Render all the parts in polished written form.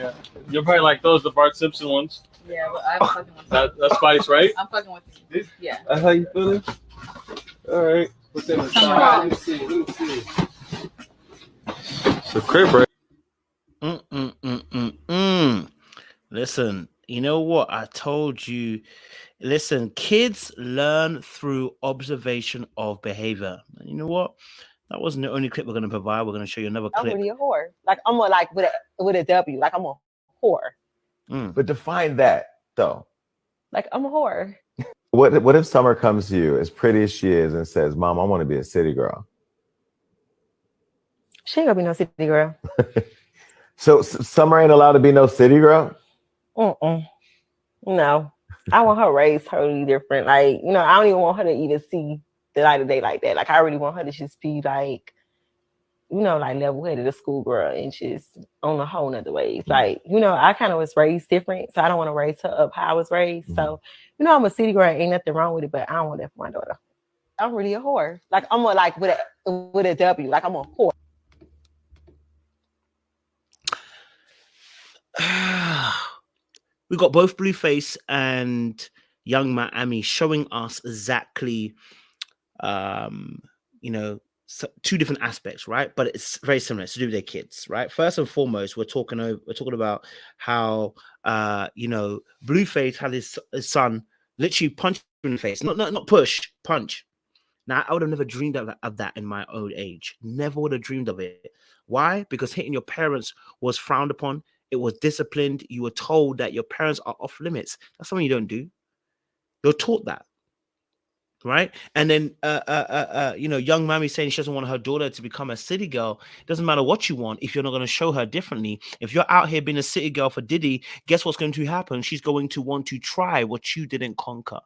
Yeah. You're probably like those, the Bart Simpson ones. Yeah, but I'm fucking with you. That's Spice, right? I'm fucking with you. Yeah. That's how you feeling? All right. What's in the side? Let me see. Let me see. The crib, right? Listen, you know what? I told you. Listen, kids learn through observation of behavior. And you know what? That wasn't the only clip we're going to provide. We're going to show you another clip. I'm really a whore. Like I'm a, like with a W. Like I'm a whore. But define that though. Like I'm a whore. What if Summer comes to you as pretty as she is and says, "Mom, I want to be a city girl"? She ain't gonna be no city girl. So Summer ain't allowed to be no city girl? No. I want her raised totally different. Like, you know, I don't even want her to even see the light of day like that. Like, I really want her to just be like, you know, like level-headed, a schoolgirl, and just on a whole nother ways. Like, you know, I kind of was raised different, so I don't want to raise her up how I was raised. So, you know, I'm a city girl, ain't nothing wrong with it, but I don't want that for my daughter. I'm really a whore. Like, I'm a, like with a W. Like, I'm a whore. We got both Blueface and Young Miami showing us exactly, you know, two different aspects, right? But it's very similar. It's to do with their kids, right? First and foremost, we're talking about how, you know, Blueface had his son literally punch in the face, not push, punch. Now, I would have never dreamed of that in my old age. Never would have dreamed of it. Why? Because hitting your parents was frowned upon. It was disciplined. You were told that your parents are off limits. That's something you don't do. You're taught that, right? And then, you know, young Mammy saying she doesn't want her daughter to become a city girl. It doesn't matter what you want if you're not going to show her differently. If you're out here being a city girl for Diddy, guess what's going to happen? She's going to want to try what you didn't conquer.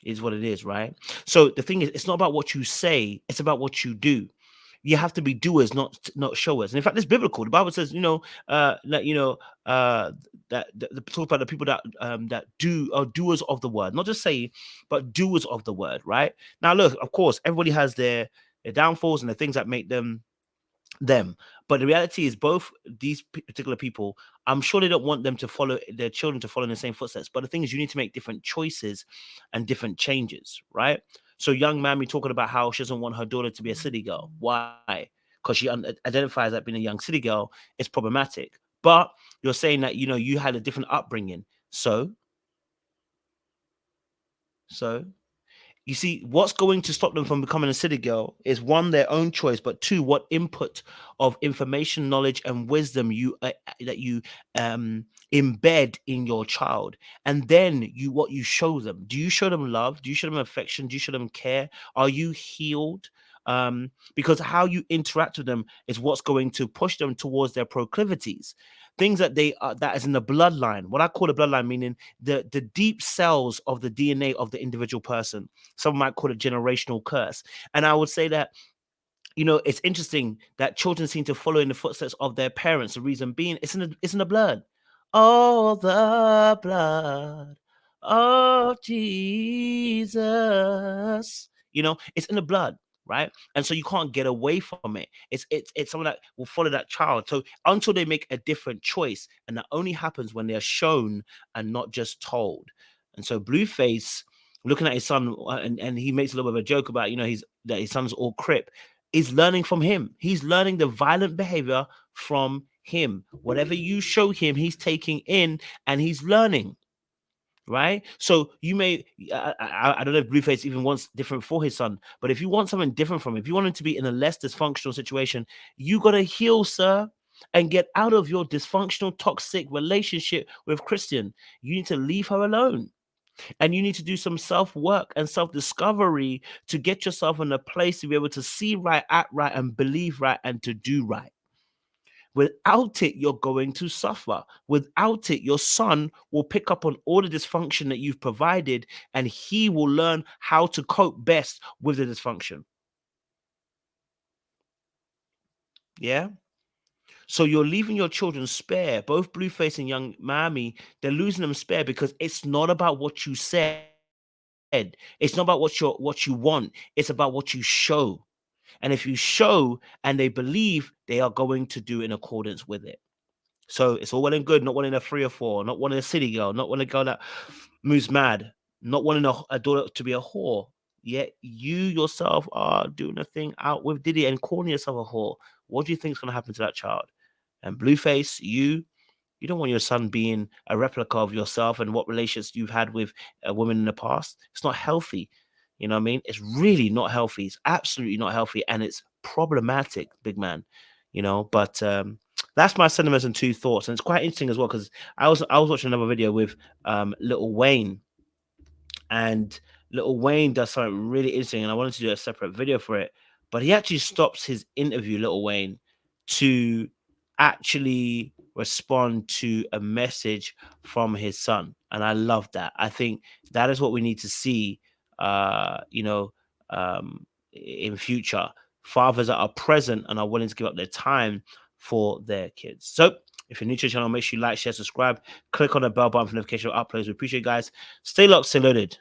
Is what it is, right? So the thing is, it's not about what you say, it's about what you do. You have to be doers, not showers. And in fact, it's biblical. The Bible says, you know, that you know, that talk about the people that that do are doers of the word, not just say, but doers of the word, right? Now, look, of course, everybody has their downfalls and the things that make them. But the reality is, both these particular people, I'm sure they don't want them to follow their children to follow in the same footsteps. But the thing is, you need to make different choices and different changes, right? So young Mammy talking about how she doesn't want her daughter to be a city girl. Why? Because she identifies that being a young city girl is problematic. But you're saying that, you know, you had a different upbringing. So you see, what's going to stop them from becoming a city girl is, one, their own choice, but two, what input of information, knowledge, and wisdom that you embed in your child. And then what you show them. Do you show them love? Do you show them affection? Do you show them care? Are you healed? Because how you interact with them is what's going to push them towards their proclivities. Things that that is in the bloodline. What I call a bloodline, meaning the deep cells of the DNA of the individual person. Some might call it generational curse. And I would say that, you know, it's interesting that children seem to follow in the footsteps of their parents. The reason being, it's in the blood. Oh, the blood of Jesus. You know, it's in the blood. Right, and so you can't get away from it. It's someone that will follow that child. So until they make a different choice, and that only happens when they're shown and not just told. And so Blueface, looking at his son, and he makes a little bit of a joke about, you know, that his son's all crip, is learning from him. He's learning the violent behavior from him. Whatever you show him, he's taking in and he's learning. Right, so you may I don't know if Blueface even wants different for his son, but if you want something different from him, if you want him to be in a less dysfunctional situation, you got to heal, sir, and get out of your dysfunctional, toxic relationship with Christian. You need to leave her alone, and you need to do some self-work and self-discovery to get yourself in a place to be able to see right, act right, and believe right, and to do right. Without it, you're going to suffer. Without it, your son will pick up on all the dysfunction that you've provided, and he will learn how to cope best with the dysfunction. Yeah? So you're leaving your children spare. Both Blueface and young Miami, they're losing them spare because it's not about what you said. It's not about what you want. It's about what you show. And if you show and they believe, they are going to do in accordance with it. So it's all well and good not wanting a 3 or 4, not wanting a city girl, not wanting a girl that moves mad, not wanting a daughter to be a whore. Yet you yourself are doing a thing out with Diddy and calling yourself a whore. What do you think is going to happen to that child? And Blueface, you don't want your son being a replica of yourself and what relations you've had with a woman in the past. It's not healthy. You know what I mean? It's really not healthy. It's absolutely not healthy, and it's problematic, big man. You know, but that's my sentiments and 2 thoughts. And it's quite interesting as well, because I was watching another video with Lil Wayne, and Lil Wayne does something really interesting, and I wanted to do a separate video for it. But he actually stops his interview, Lil Wayne, to actually respond to a message from his son, and I love that. I think that is what we need to see. You know, in future, fathers that are present and are willing to give up their time for their kids. So if you're new to the channel, make sure you like, share, subscribe, click on the bell button for notification of uploads. We appreciate you guys. Stay locked, stay loaded.